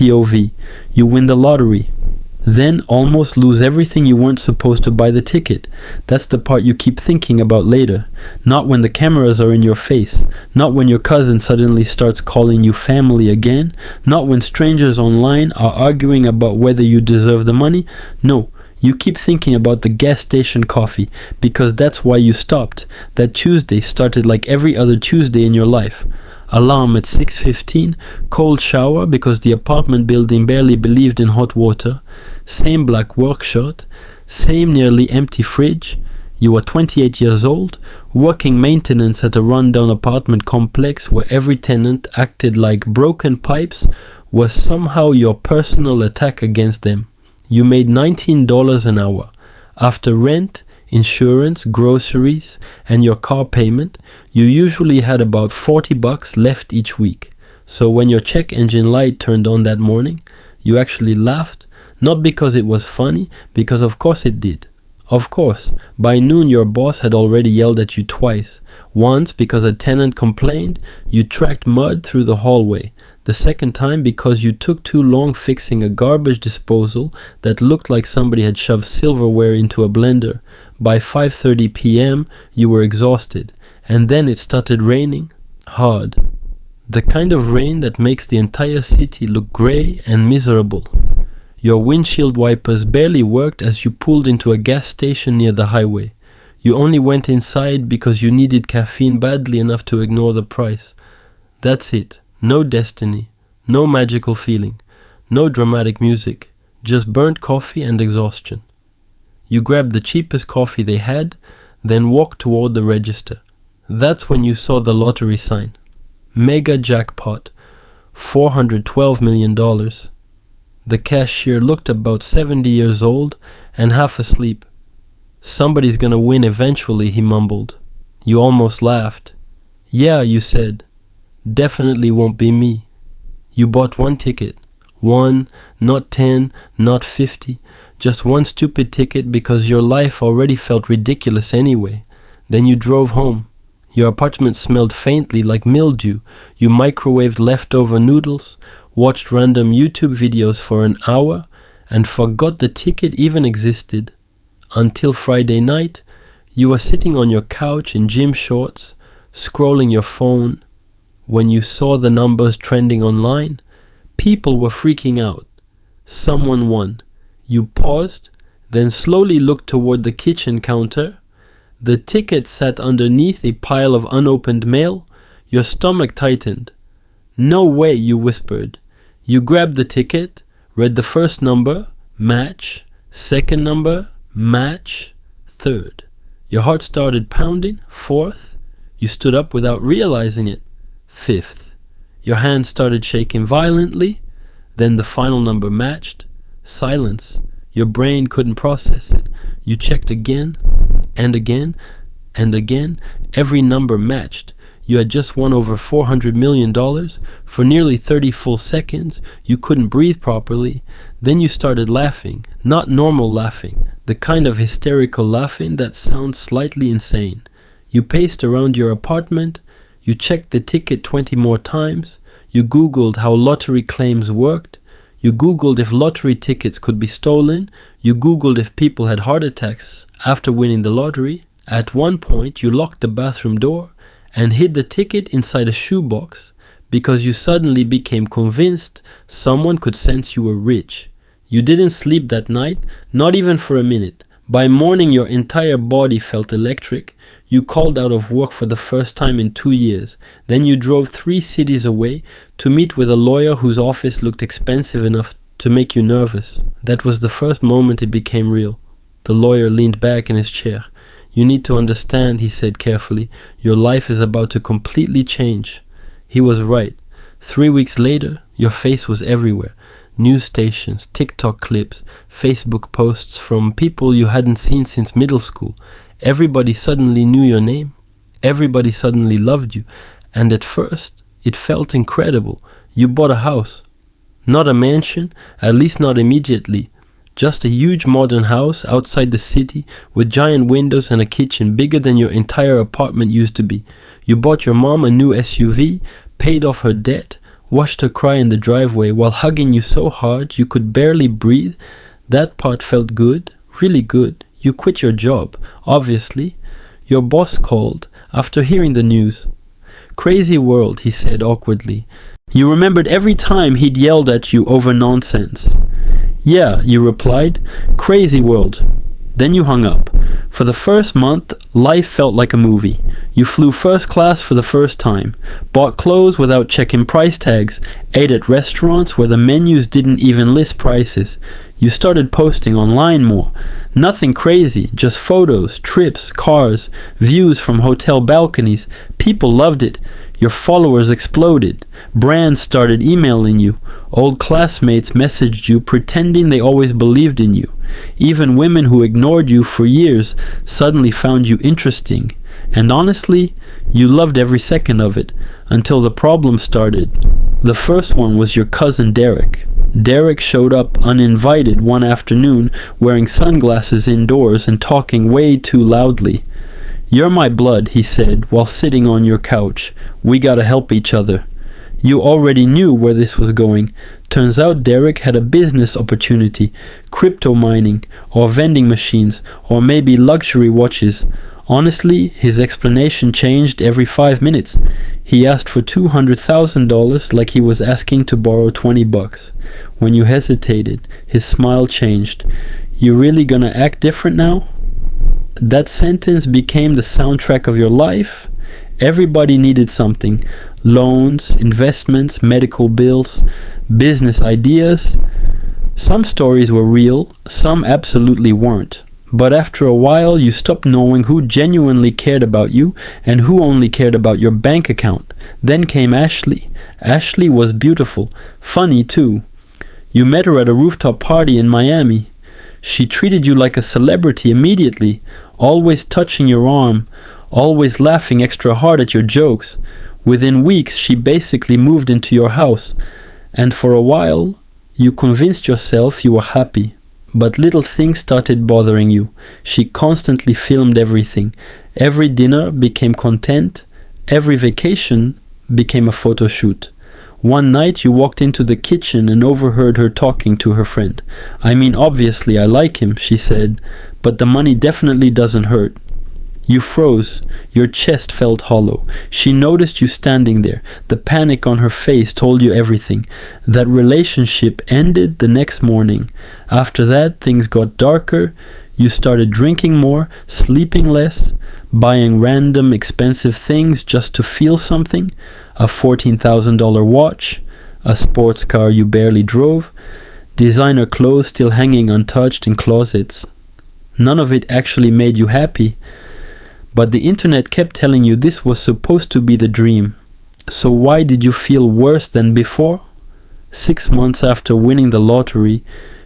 POV. You win the lottery. Then almost lose everything you weren't supposed to buy the ticket. That's the part you keep thinking about later. Not when the cameras are in your face. Not when your cousin suddenly starts calling you family again. Not when strangers online are arguing about whether you deserve the money. No, you keep thinking about the gas station coffee because that's why you stopped. That Tuesday started like every other Tuesday in your life. Alarm at 6:15, cold shower because the apartment building barely believed in hot water, same black work shirt, same nearly empty fridge. You are 28 years old, working maintenance at a rundown apartment complex where every tenant acted like broken pipes was somehow your personal attack against them. You made $19 an hour. After rent, insurance, groceries, and your car payment, you usually had about $40 left each week. So when your check engine light turned on that morning, you actually laughed, not because it was funny, because of course it did. Of course, by noon your boss had already yelled at you twice. Once because a tenant complained, you tracked mud through the hallway. The second time because you took too long fixing a garbage disposal that looked like somebody had shoved silverware into a blender. By 5:30 p.m. you were exhausted, and then it started raining hard. The kind of rain that makes the entire city look grey and miserable. Your windshield wipers barely worked as you pulled into a gas station near the highway. You only went inside because you needed caffeine badly enough to ignore the price. That's it. No destiny, no magical feeling, no dramatic music, just burnt coffee and exhaustion. You grabbed the cheapest coffee they had, then walked toward the register. That's when you saw the lottery sign. Mega jackpot, $412 million. The cashier looked about 70 years old and half asleep. Somebody's gonna win eventually, he mumbled. You almost laughed. Yeah, you said. Definitely won't be me. You bought one ticket. One, not 10, not 50. Just one stupid ticket because your life already felt ridiculous anyway. Then you drove home. Your apartment smelled faintly like mildew. You microwaved leftover noodles, watched random YouTube videos for an hour, and forgot the ticket even existed. Until Friday night, you were sitting on your couch in gym shorts, scrolling your phone. When you saw the numbers trending online, people were freaking out. Someone won. You paused, then slowly looked toward the kitchen counter. The ticket sat underneath a pile of unopened mail. Your stomach tightened. No way, you whispered. You grabbed the ticket, read the first number, match, second number, match, third. Your heart started pounding, fourth. You stood up without realizing it. Fifth. Your hand started shaking violently, then the final number matched. Silence. Your brain couldn't process it. You checked again, and again, and again. Every number matched. You had just won over $400 million. For nearly 30 full seconds, you couldn't breathe properly. Then you started laughing. Not normal laughing. The kind of hysterical laughing that sounds slightly insane. You paced around your apartment. You checked the ticket 20 more times. You Googled how lottery claims worked. You Googled if lottery tickets could be stolen. You Googled if people had heart attacks after winning the lottery. At one point, you locked the bathroom door and hid the ticket inside a shoebox because you suddenly became convinced someone could sense you were rich. You didn't sleep that night, not even for a minute. By morning, your entire body felt electric. You called out of work for the first time in 2 years. Then you drove 3 cities away to meet with a lawyer whose office looked expensive enough to make you nervous. That was the first moment it became real. The lawyer leaned back in his chair. You need to understand, he said carefully. Your life is about to completely change. He was right. 3 weeks later, your face was everywhere. News stations, TikTok clips, Facebook posts from people you hadn't seen since middle school. Everybody suddenly knew your name. Everybody suddenly loved you. And at first, it felt incredible. You bought a house. Not a mansion, at least not immediately. Just a huge modern house outside the city with giant windows and a kitchen bigger than your entire apartment used to be. You bought your mom a new SUV, paid off her debt, watched her cry in the driveway while hugging you so hard you could barely breathe. That part felt good, really good. You quit your job, obviously. Your boss called after hearing the news. Crazy world, he said awkwardly. You remembered every time he'd yelled at you over nonsense. Yeah, you replied. Crazy world. Then you hung up. For the first month, life felt like a movie. You flew first class for the first time, bought clothes without checking price tags, ate at restaurants where the menus didn't even list prices. You started posting online more. Nothing crazy, just photos, trips, cars, views from hotel balconies. People loved it. Your followers exploded. Brands started emailing you. Old classmates messaged you pretending they always believed in you. Even women who ignored you for years suddenly found you interesting. And honestly, you loved every second of it, until the problem started. The first one was your cousin Derek. Derek showed up uninvited one afternoon, wearing sunglasses indoors and talking way too loudly. You're my blood, he said, while sitting on your couch. We gotta help each other. You already knew where this was going. Turns out Derek had a business opportunity, crypto mining, or vending machines, or maybe luxury watches. Honestly, his explanation changed every 5 minutes. He asked for $200,000 like he was asking to borrow $20. When you hesitated, his smile changed. You really gonna act different now? That sentence became the soundtrack of your life. Everybody needed something. Loans, investments, medical bills, business ideas. Some stories were real, some absolutely weren't. But after a while, you stopped knowing who genuinely cared about you and who only cared about your bank account. Then came Ashley. Ashley was beautiful, funny too. You met her at a rooftop party in Miami. She treated you like a celebrity immediately, always touching your arm, always laughing extra hard at your jokes. Within weeks, she basically moved into your house, and for a while, you convinced yourself you were happy. But little things started bothering you. She constantly filmed everything. Every dinner became content. Every vacation became a photo shoot. One night you walked into the kitchen and overheard her talking to her friend. I mean, obviously I like him, she said, but the money definitely doesn't hurt. You froze. Your chest felt hollow. She noticed you standing there. The panic on her face told you everything. That relationship ended the next morning. After that, things got darker. You started drinking more, sleeping less, buying random expensive things just to feel something. A $14,000 watch, a sports car you barely drove, designer clothes still hanging untouched in closets. None of it actually made you happy. But the internet kept telling you this was supposed to be the dream. So why did you feel worse than before? 6 months after winning the lottery,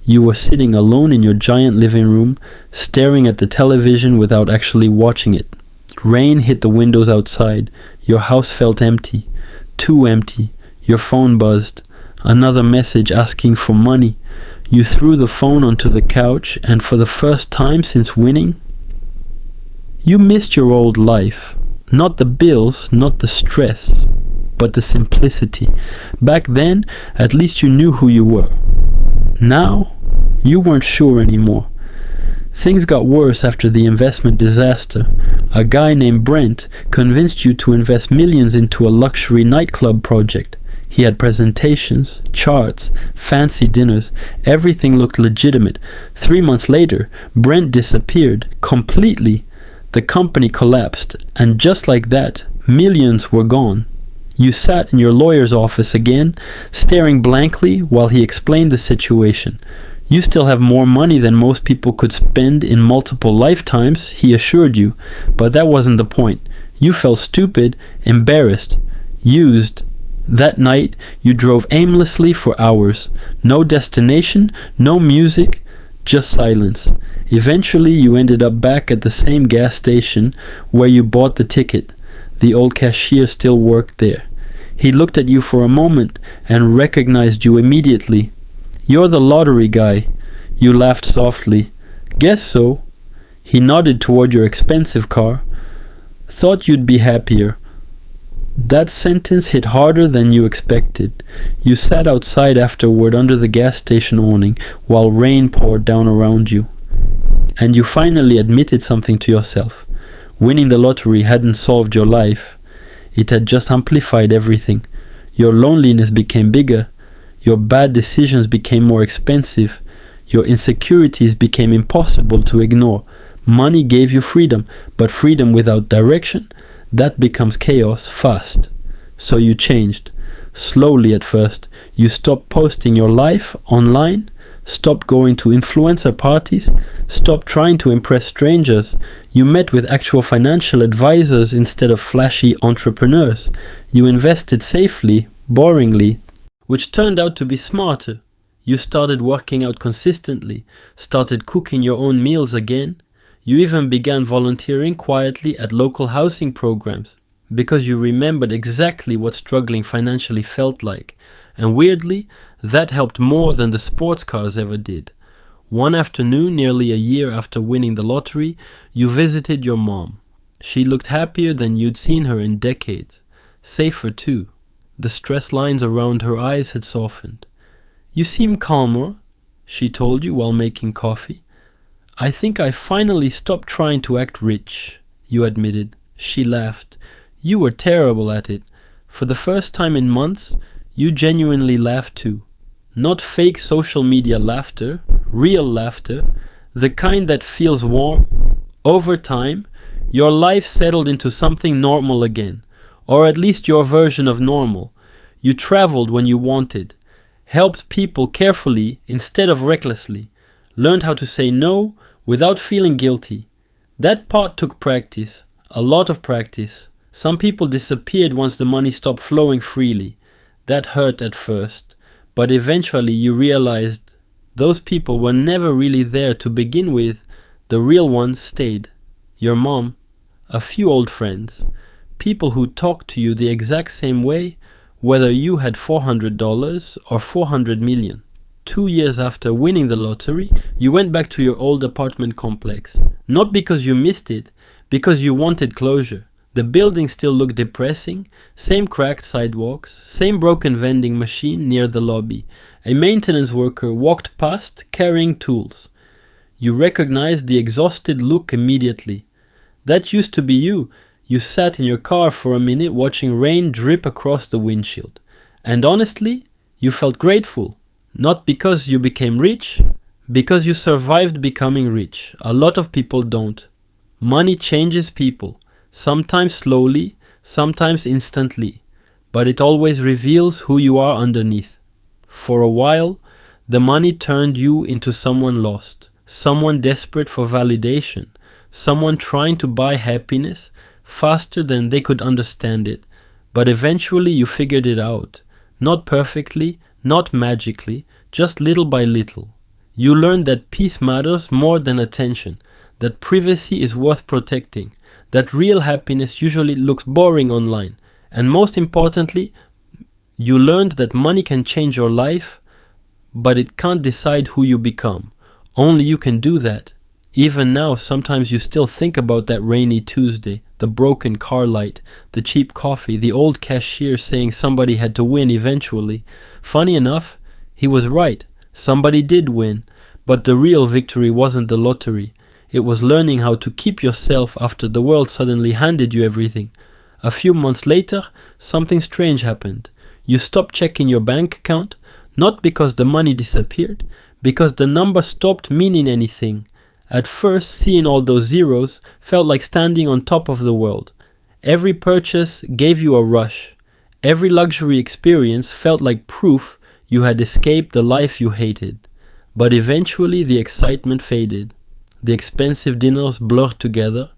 you were sitting alone in your giant living room, staring at the television without actually watching it. Rain hit the windows outside. Your house felt empty. Too empty. Your phone buzzed. Another message asking for money. You threw the phone onto the couch, and for the first time since winning, you missed your old life. Not the bills, not the stress, but the simplicity. Back then, at least you knew who you were. Now, you weren't sure anymore. Things got worse after the investment disaster. A guy named Brent convinced you to invest millions into a luxury nightclub project. He had presentations, charts, fancy dinners. Everything looked legitimate. 3 months later, Brent disappeared completely. The company collapsed, and just like that, millions were gone. You sat in your lawyer's office again, staring blankly while he explained the situation. You still have more money than most people could spend in multiple lifetimes, he assured you, but that wasn't the point. You felt stupid, embarrassed, used. That night, you drove aimlessly for hours. No destination, no music, just silence. Eventually, you ended up back at the same gas station where you bought the ticket. The old cashier still worked there. He looked at you for a moment and recognized you immediately. You're the lottery guy. You laughed softly. Guess so. He nodded toward your expensive car. Thought you'd be happier. That sentence hit harder than you expected. You sat outside afterward under the gas station awning while rain poured down around you. And you finally admitted something to yourself. Winning the lottery hadn't solved your life. It had just amplified everything. Your loneliness became bigger. Your bad decisions became more expensive. Your insecurities became impossible to ignore. Money gave you freedom, but freedom without direction, that becomes chaos fast. So you changed. Slowly at first. You stopped posting your life online, stopped going to influencer parties, stopped trying to impress strangers. You met with actual financial advisors instead of flashy entrepreneurs. You invested safely, boringly, which turned out to be smarter. You started working out consistently, started cooking your own meals again. You even began volunteering quietly at local housing programs because you remembered exactly what struggling financially felt like. And weirdly, that helped more than the sports cars ever did. One afternoon, nearly a year after winning the lottery, you visited your mom. She looked happier than you'd seen her in decades. Safer too. The stress lines around her eyes had softened. "You seem calmer," she told you while making coffee. "I think I finally stopped trying to act rich," you admitted. She laughed. You were terrible at it. For the first time in months, you genuinely laughed too. Not fake social media laughter, real laughter, the kind that feels warm. Over time, your life settled into something normal again, or at least your version of normal. You traveled when you wanted, helped people carefully instead of recklessly, learned how to say no without feeling guilty. That part took practice, a lot of practice. Some people disappeared once the money stopped flowing freely. That hurt at first, but eventually you realized those people were never really there to begin with. The real ones stayed. Your mom, a few old friends, people who talked to you the exact same way, whether you had $400 or 400 million. 2 years after winning the lottery, you went back to your old apartment complex. Not because you missed it, because you wanted closure. The building still looked depressing, same cracked sidewalks, same broken vending machine near the lobby. A maintenance worker walked past carrying tools. You recognized the exhausted look immediately. That used to be you. You sat in your car for a minute watching rain drip across the windshield. And honestly, you felt grateful. Not because you became rich, because you survived becoming rich. A lot of people don't. Money changes people, sometimes slowly, sometimes instantly, but it always reveals who you are underneath. For a while, the money turned you into someone lost, someone desperate for validation, someone trying to buy happiness faster than they could understand it. But eventually you figured it out. Not perfectly, not magically, just little by little. You learned that peace matters more than attention, that privacy is worth protecting, that real happiness usually looks boring online, and most importantly, you learned that money can change your life, but it can't decide who you become. Only you can do that. Even now, sometimes you still think about that rainy Tuesday, the broken car light, the cheap coffee, the old cashier saying somebody had to win eventually. Funny enough, he was right. Somebody did win, but the real victory wasn't the lottery. It was learning how to keep yourself after the world suddenly handed you everything. A few months later, something strange happened. You stopped checking your bank account, not because the money disappeared, because the number stopped meaning anything. At first, seeing all those zeros felt like standing on top of the world. Every purchase gave you a rush. Every luxury experience felt like proof you had escaped the life you hated. But eventually the excitement faded. The expensive dinners blurred together.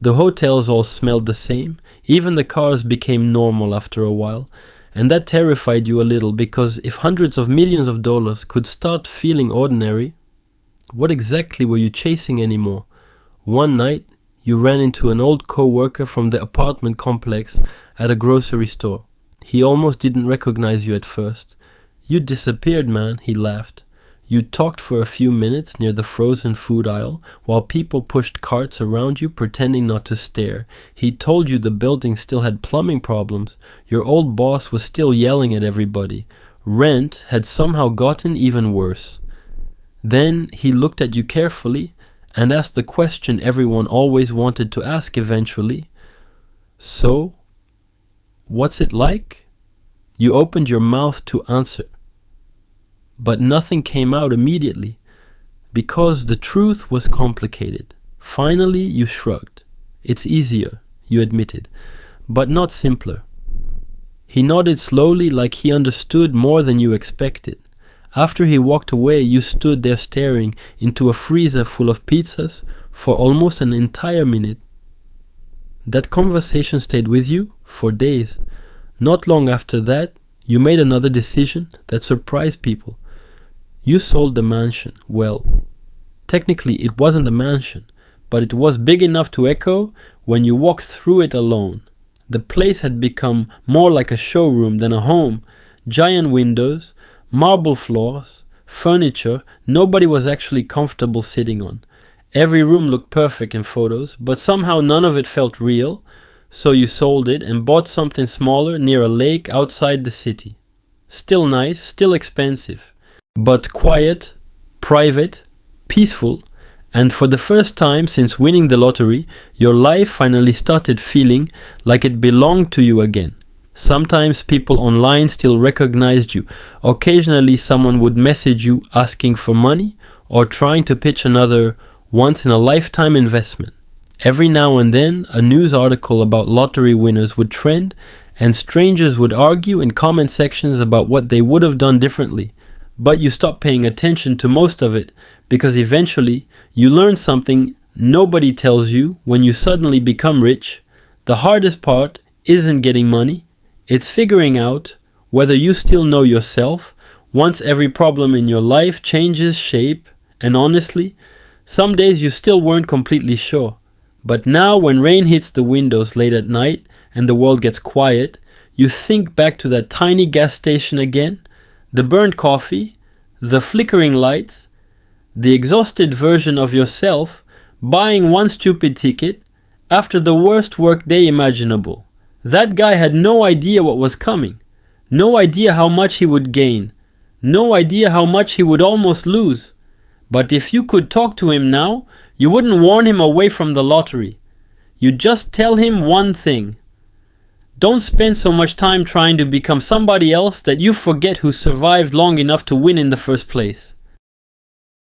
The hotels all smelled the same. Even the cars became normal after a while. And that terrified you a little, because if hundreds of millions of dollars could start feeling ordinary, what exactly were you chasing anymore? One night, you ran into an old co-worker from the apartment complex at a grocery store. He almost didn't recognize you at first. "You disappeared, man," he laughed. You talked for a few minutes near the frozen food aisle while people pushed carts around you pretending not to stare. He told you the building still had plumbing problems. Your old boss was still yelling at everybody. Rent had somehow gotten even worse. Then he looked at you carefully and asked the question everyone always wanted to ask eventually. So, what's it like? You opened your mouth to answer. But nothing came out immediately, because the truth was complicated. Finally, you shrugged. It's easier, you admitted, but not simpler. He nodded slowly, like he understood more than you expected. After he walked away, you stood there staring into a freezer full of pizzas for almost an entire minute. That conversation stayed with you for days. Not long after that, you made another decision that surprised people. You sold the mansion. Well, technically it wasn't a mansion, but it was big enough to echo when you walked through it alone. The place had become more like a showroom than a home. Giant windows, marble floors, furniture nobody was actually comfortable sitting on. Every room looked perfect in photos, but somehow none of it felt real, so you sold it and bought something smaller near a lake outside the city. Still nice, still expensive, but quiet, private, peaceful, and for the first time since winning the lottery, your life finally started feeling like it belonged to you again. Sometimes people online still recognized you. Occasionally someone would message you asking for money or trying to pitch another once-in-a-lifetime investment. Every now and then, a news article about lottery winners would trend, and strangers would argue in comment sections about what they would have done differently. But you stopped paying attention to most of it, because eventually you learn something nobody tells you when you suddenly become rich. The hardest part isn't getting money, it's figuring out whether you still know yourself once every problem in your life changes shape, and honestly, some days you still weren't completely sure. But now when rain hits the windows late at night and the world gets quiet, you think back to that tiny gas station again, the burnt coffee, the flickering lights, the exhausted version of yourself buying one stupid ticket after the worst work day imaginable. That guy had no idea what was coming, no idea how much he would gain, no idea how much he would almost lose. But if you could talk to him now, you wouldn't warn him away from the lottery. You'd just tell him one thing. Don't spend so much time trying to become somebody else that you forget who survived long enough to win in the first place.